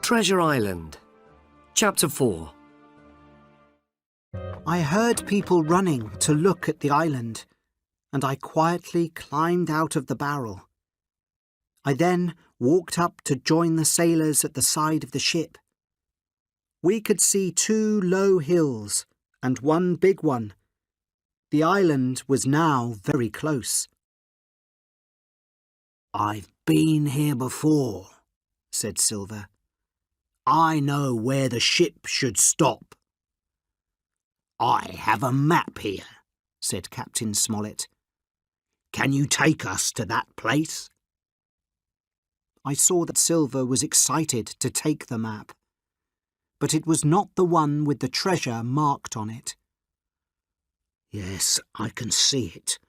Treasure Island. Chapter 4. I heard people running to look at the island, and I quietly climbed out of the barrel. I then walked up to join the sailors at the side of the ship. We could see 2 low hills and 1 big one. The island was now very close. "I've been here before," said Silver. "I know where the ship should stop." "I have a map here," said Captain Smollett. "Can you take us to that place?" I saw that Silver was excited to take the map, but it was not the one with the treasure marked on it. "Yes, I can see it.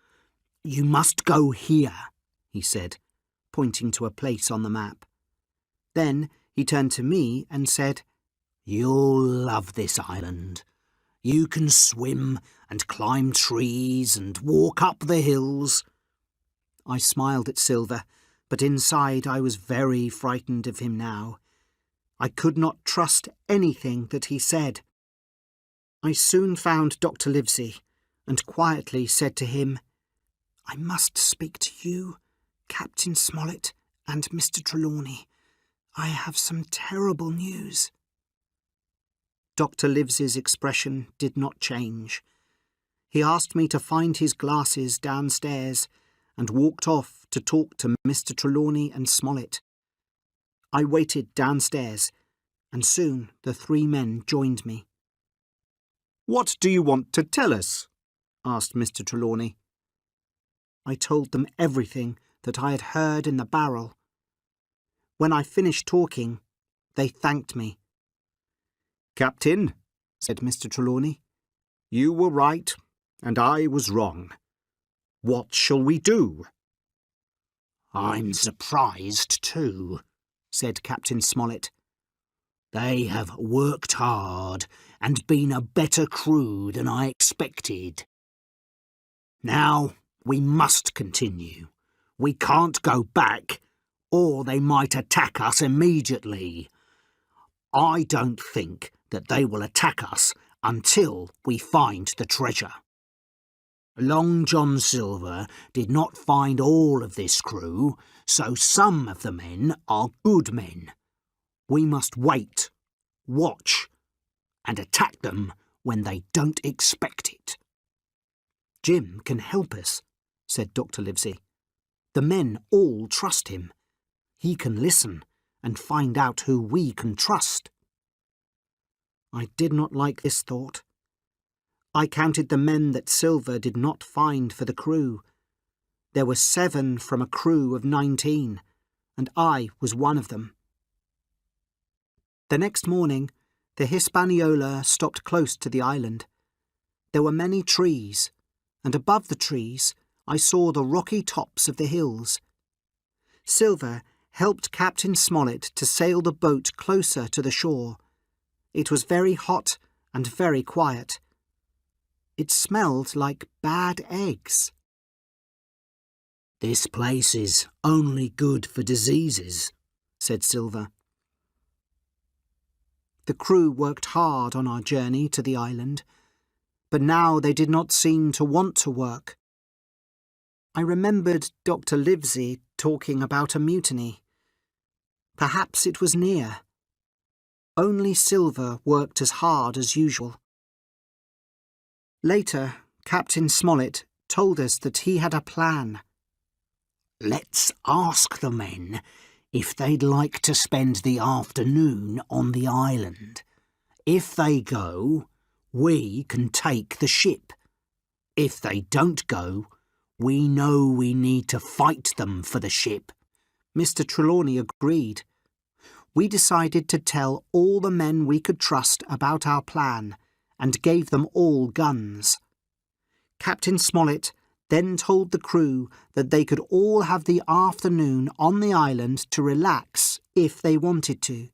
You must go here," he said, pointing to a place on the map. Then he turned to me and said, "You'll love this island. You can swim and climb trees and walk up the hills." I smiled at Silver, but inside I was very frightened of him now. I could not trust anything that he said. I soon found Dr. Livesey and quietly said to him, "I must speak to you, Captain Smollett and Mr. Trelawney. I have some terrible news." Dr. Livesey's expression did not change. He asked me to find his glasses downstairs and walked off to talk to Mr. Trelawney and Smollett. I waited downstairs, and soon the 3 men joined me. "What do you want to tell us?" asked Mr. Trelawney. I told them everything that I had heard in the barrel. When I finished talking, they thanked me. "Captain," said Mr. Trelawney, "you were right, and I was wrong. What shall we do?" "I'm surprised too," said Captain Smollett. "They have worked hard and been a better crew than I expected. Now we must continue. We can't go back, or they might attack us immediately. I don't think that they will attack us until we find the treasure. Long John Silver did not find all of this crew, so some of the men are good men. We must wait, watch, and attack them when they don't expect it." "Jim can help us," said Dr. Livesey. "The men all trust him. He can listen and find out who we can trust." I did not like this thought. I counted the men that Silver did not find for the crew. There were 7 from a crew of 19, and I was one of them. The next morning, the Hispaniola stopped close to the island. There were many trees, and above the trees I saw the rocky tops of the hills. Silver helped Captain Smollett to sail the boat closer to the shore. It was very hot and very quiet. It smelled like bad eggs. "This place is only good for diseases," said Silver. The crew worked hard on our journey to the island, but now they did not seem to want to work. I remembered Dr. Livesey talking about a mutiny. Perhaps it was near. Only Silver worked as hard as usual. Later, Captain Smollett told us that he had a plan. "Let's ask the men if they'd like to spend the afternoon on the island. If they go, we can take the ship. If they don't go, we know we need to fight them for the ship." Mr. Trelawney agreed. We decided to tell all the men we could trust about our plan and gave them all guns. Captain Smollett then told the crew that they could all have the afternoon on the island to relax if they wanted to.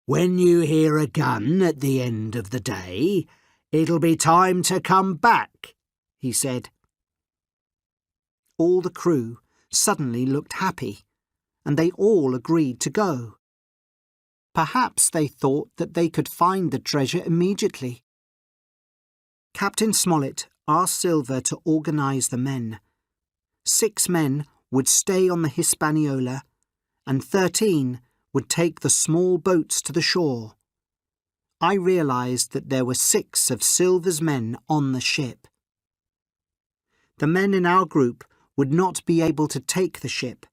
"When you hear a gun at the end of the day, it'll be time to come back," he said. All the crew suddenly looked happy, and they all agreed to go. Perhaps they thought that they could find the treasure immediately. Captain Smollett asked Silver to organise the men. 6 men would stay on the Hispaniola, and 13 would take the small boats to the shore. I realised that there were 6 of Silver's men on the ship. The men in our group would not be able to take the ship,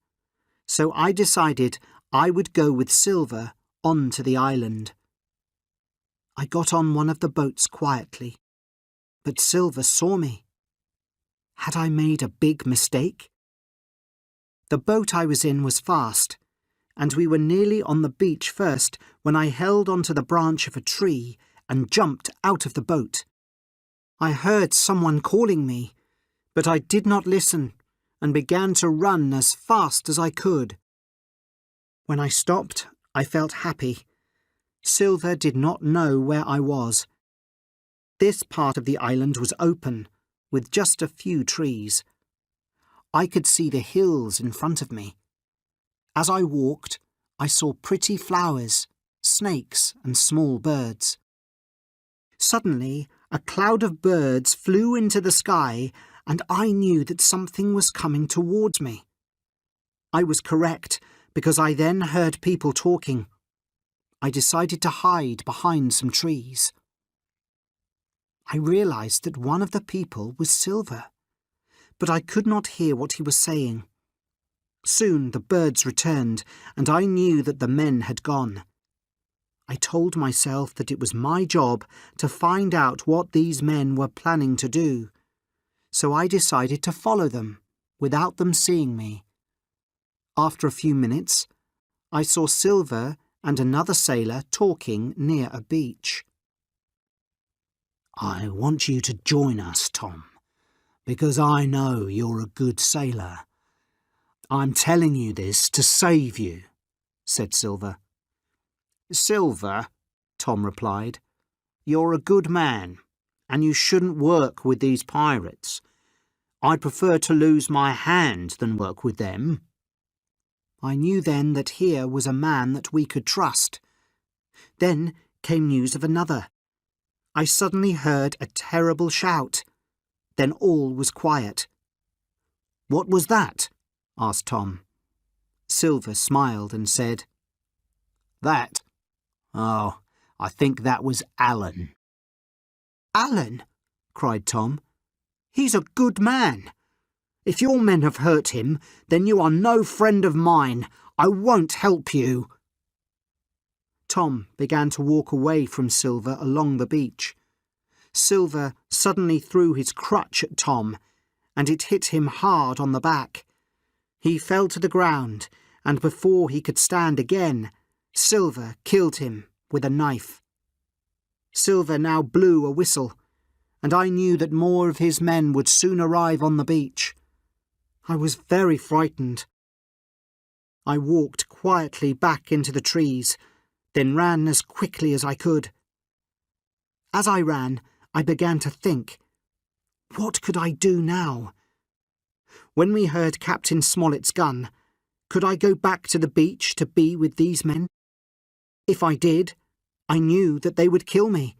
so I decided I would go with Silver on to the island. I got on one of the boats quietly, but Silver saw me. Had I made a big mistake? The boat I was in was fast, and we were nearly on the beach first when I held onto the branch of a tree and jumped out of the boat. I heard someone calling me, but I did not listen and began to run as fast as I could. When I stopped, I felt happy. Silver did not know where I was. This part of the island was open, with just a few trees. I could see the hills in front of me. As I walked, I saw pretty flowers, snakes, and small birds. Suddenly, a cloud of birds flew into the sky, and I knew that something was coming towards me. I was correct, because I then heard people talking. I decided to hide behind some trees. I realised that one of the people was Silver, but I could not hear what he was saying. Soon the birds returned, and I knew that the men had gone. I told myself that it was my job to find out what these men were planning to do, so I decided to follow them, without them seeing me. After a few minutes, I saw Silver and another sailor talking near a beach. "I want you to join us, Tom, because I know you're a good sailor. I'm telling you this to save you," said Silver. "Silver," Tom replied, "you're a good man, and you shouldn't work with these pirates. I'd prefer to lose my hand than work with them." I knew then that here was a man that we could trust. Then came news of another. I suddenly heard a terrible shout. Then all was quiet. "What was that?" asked Tom. Silver smiled and said, "That? Oh, I think that was Alan." "Alan?" cried Tom. "He's a good man. If your men have hurt him, then you are no friend of mine. I won't help you." Tom began to walk away from Silver along the beach. Silver suddenly threw his crutch at Tom, and it hit him hard on the back. He fell to the ground, and before he could stand again, Silver killed him with a knife. Silver now blew a whistle, and I knew that more of his men would soon arrive on the beach. I was very frightened. I walked quietly back into the trees, then ran as quickly as I could. As I ran, I began to think, what could I do now? When we heard Captain Smollett's gun, could I go back to the beach to be with these men? If I did, I knew that they would kill me.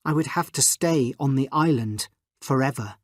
I would have to stay on the island forever.